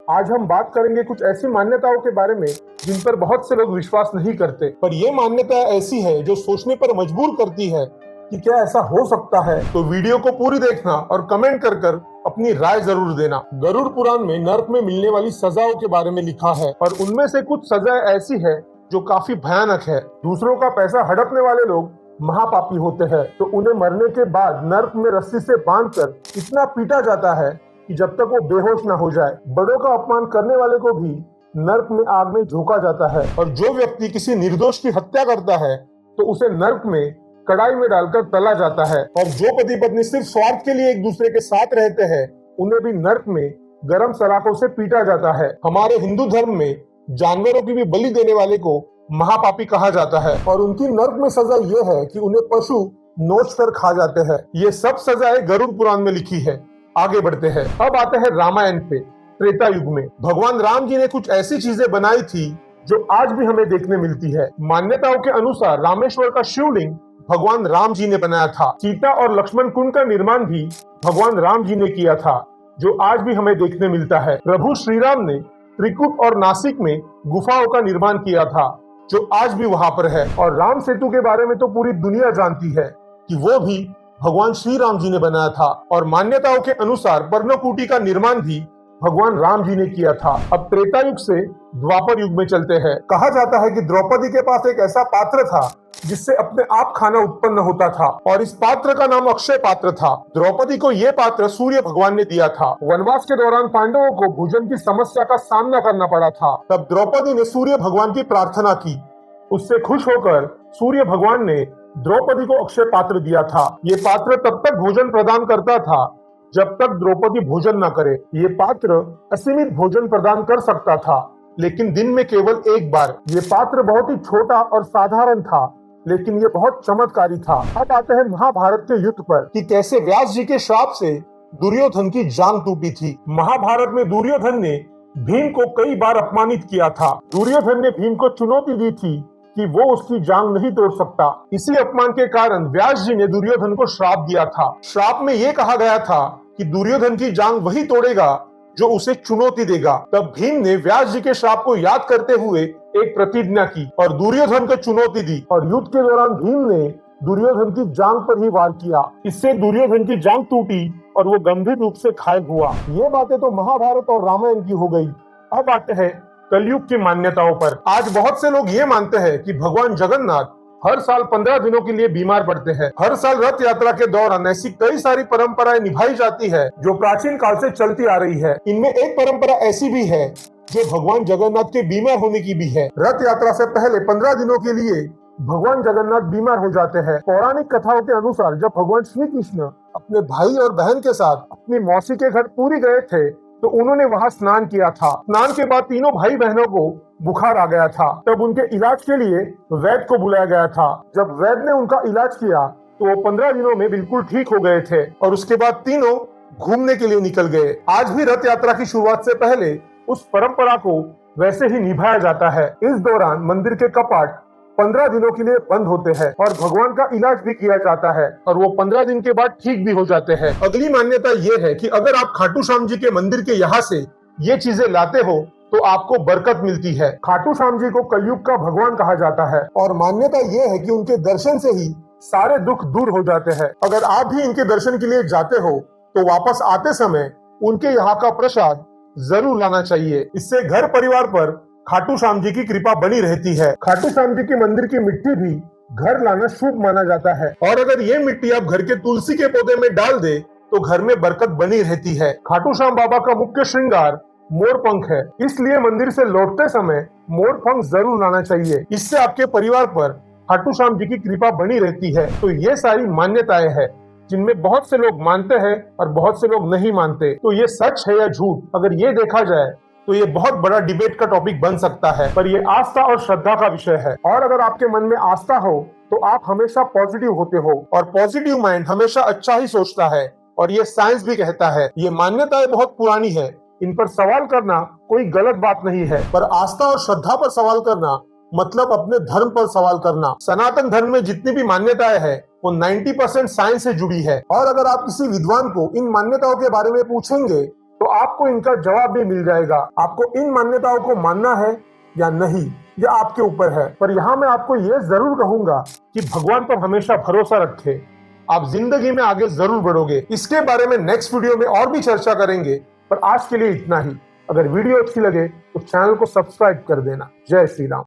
आज हम बात करेंगे कुछ ऐसी मान्यताओं के बारे में जिन पर बहुत से लोग विश्वास नहीं करते, पर ये मान्यता ऐसी है जो सोचने पर मजबूर करती है कि क्या ऐसा हो सकता है। तो वीडियो को पूरी देखना और कमेंट कर कर अपनी राय जरूर देना। गरुड़ पुराण में नर्क में मिलने वाली सजाओं के बारे में लिखा है और उनमें से कुछ सजाएं ऐसी है जो काफी भयानक है। दूसरों का पैसा हड़पने वाले लोग महापापी होते हैं, तो उन्हें मरने के बाद नर्क में रस्सी से बांधकर इतना पीटा जाता है कि जब तक वो बेहोश ना हो जाए। बड़ों का अपमान करने वाले को भी नर्क में आग में झोंका जाता है और जो व्यक्ति किसी निर्दोष की हत्या करता है तो उसे नर्क में कढ़ाई में डालकर तला जाता है। और जो पति पत्नी सिर्फ स्वार्थ के लिए एक दूसरे के साथ रहते हैं उन्हें भी नर्क में गरम सलाखों से पीटा जाता है। हमारे हिंदू धर्म में जानवरों की भी बलि देने वाले को महापापी कहा जाता है और उनकी नर्क में सजा ये है कि उन्हें पशु नोच कर खा जाते हैं। ये सब सजाएं गरुड़ पुराण में लिखी है। आगे बढ़ते हैं, अब आते हैं रामायण पे। त्रेता युग में भगवान राम जी ने कुछ ऐसी चीजें बनाई थी जो आज भी हमें देखने मिलती है। मान्यताओं के अनुसार रामेश्वर का शिवलिंग भगवान राम जी ने बनाया था। सीता और लक्ष्मण कुंड का निर्माण भी भगवान राम जी ने किया था, जो आज भी हमें देखने मिलता है। प्रभु श्री राम ने त्रिकुट और नासिक में गुफाओं का निर्माण किया था, जो आज भी वहां पर है। और राम सेतु के बारे में तो पूरी दुनिया जानती है कि वो भी भगवान श्री राम जी ने बनाया था। और मान्यताओं के अनुसार पर्णकुटी का निर्माण भी भगवान राम जी ने किया था। अब त्रेता युग से द्वापर युग में चलते हैं। कहा जाता है कि द्रौपदी के पास एक ऐसा पात्र था जिससे अपने आप खाना उत्पन्न होता था और इस पात्र का नाम अक्षय पात्र था। द्रौपदी को ये पात्र सूर्य भगवान ने दिया था। वनवास के दौरान पांडवों को भोजन की समस्या का सामना करना पड़ा था। तब द्रौपदी ने सूर्य भगवान की प्रार्थना की। उससे खुश होकर सूर्य भगवान ने द्रौपदी को अक्षय पात्र दिया था। ये पात्र तब तक भोजन प्रदान करता था जब तक द्रौपदी भोजन न करे। ये पात्र असीमित भोजन प्रदान कर सकता था, लेकिन दिन में केवल एक बार। ये पात्र बहुत ही छोटा और साधारण था, लेकिन ये बहुत चमत्कारी था। अब आते हैं महाभारत के युद्ध पर कि कैसे व्यास जी के श्राप से दुर्योधन की जांग टूटी थी। महाभारत में दुर्योधन ने भीम को कई बार अपमानित किया था। दुर्योधन ने भीम को चुनौती दी थी कि वो उसकी जांग नहीं तोड़ सकता। इसी अपमान के कारण व्यास जी ने दुर्योधन को श्राप दिया था। श्राप में ये कहा गया था कि दुर्योधन की जांग वही तोड़ेगा जो उसे चुनौती देगा। तब भीम ने व्यास जी के श्राप को याद करते हुए एक प्रतिज्ञा की और दुर्योधन को चुनौती दी। और युद्ध के दौरान भीम ने दुर्योधन की जांग पर ही वार किया। इससे दुर्योधन की जांग टूटी और वो गंभीर रूप से घायल हुआ। ये बातें तो महाभारत और रामायण की हो गई। अब आते हैं कलयुग की मान्यताओं पर। आज बहुत से लोग ये मानते हैं कि भगवान जगन्नाथ हर साल 15 दिनों के लिए बीमार पड़ते हैं। हर साल रथ यात्रा के दौरान ऐसी कई सारी परंपराएं निभाई जाती है जो प्राचीन काल से चलती आ रही है। इनमें एक परंपरा ऐसी भी है जो भगवान जगन्नाथ के बीमार होने की भी है। रथ यात्रा से पहले 15 दिनों के लिए भगवान जगन्नाथ बीमार हो जाते हैं। पौराणिक कथाओं के अनुसार जब भगवान श्री कृष्ण अपने भाई और बहन के साथ अपनी मौसी के घर पुरी गए थे तो उन्होंने वहां स्नान किया था। स्नान के बाद तीनों भाई बहनों को बुखार आ गया था। तब उनके इलाज के लिए वैद्य को बुलाया गया था। जब वैद्य ने उनका इलाज किया तो वो 15 दिनों में बिल्कुल ठीक हो गए थे और उसके बाद तीनों घूमने के लिए निकल गए। आज भी रथ यात्रा की शुरुआत से पहले उस परंपरा को वैसे ही निभाया जाता है। इस दौरान मंदिर के कपाट 15 दिनों के लिए बंद होते हैं और भगवान का इलाज भी किया जाता है और वो 15 दिन के बाद ठीक भी हो जाते हैं। अगली मान्यता ये है कि अगर आप खाटू श्याम जी के मंदिर के यहाँ से ये चीजें लाते हो तो आपको बरकत मिलती है। खाटू श्याम जी को कलयुग का भगवान कहा जाता है और मान्यता ये है कि उनके दर्शन से ही सारे दुख दूर हो जाते हैं। अगर आप भी इनके दर्शन के लिए जाते हो तो वापस आते समय उनके यहाँ का प्रसाद जरूर लाना चाहिए। इससे घर परिवार पर खाटू श्याम जी की कृपा बनी रहती है। खाटू श्याम जी के मंदिर की मिट्टी भी घर लाना शुभ माना जाता है और अगर ये मिट्टी आप घर के तुलसी के पौधे में डाल दे तो घर में बरकत बनी रहती है। खाटू श्याम बाबा का मुख्य श्रृंगार मोर पंख है, इसलिए मंदिर से लौटते समय मोर पंख जरूर लाना चाहिए। इससे आपके परिवार पर खाटू श्याम जी की कृपा बनी रहती है। तो ये सारी मान्यताएं हैं जिनमें बहुत से लोग मानते हैं और बहुत से लोग नहीं मानते। तो ये सच है या झूठ, अगर ये देखा जाए तो ये बहुत बड़ा डिबेट का टॉपिक बन सकता है, पर ये आस्था और श्रद्धा का विषय है। और अगर आपके मन में आस्था हो तो आप हमेशा पॉजिटिव होते हो और पॉजिटिव माइंड हमेशा अच्छा ही सोचता है और ये साइंस भी कहता है। ये मान्यताएं बहुत पुरानी है, इन पर सवाल करना कोई गलत बात नहीं है, पर आस्था और श्रद्धा पर सवाल करना मतलब अपने धर्म पर सवाल करना। सनातन धर्म में जितनी भी मान्यताएं है वो 90% साइंस से जुड़ी है और अगर आप किसी विद्वान को इन मान्यताओं के बारे में पूछेंगे तो आपको इनका जवाब भी मिल जाएगा। आपको इन मान्यताओं को मानना है या नहीं, यह आपके ऊपर है। पर यहाँ मैं आपको यह जरूर कहूंगा कि भगवान पर हमेशा भरोसा रखें, आप जिंदगी में आगे जरूर बढ़ोगे। इसके बारे में नेक्स्ट वीडियो में और भी चर्चा करेंगे, पर आज के लिए इतना ही। अगर वीडियो अच्छी लगे तो चैनल को सब्सक्राइब कर देना। जय श्री राम।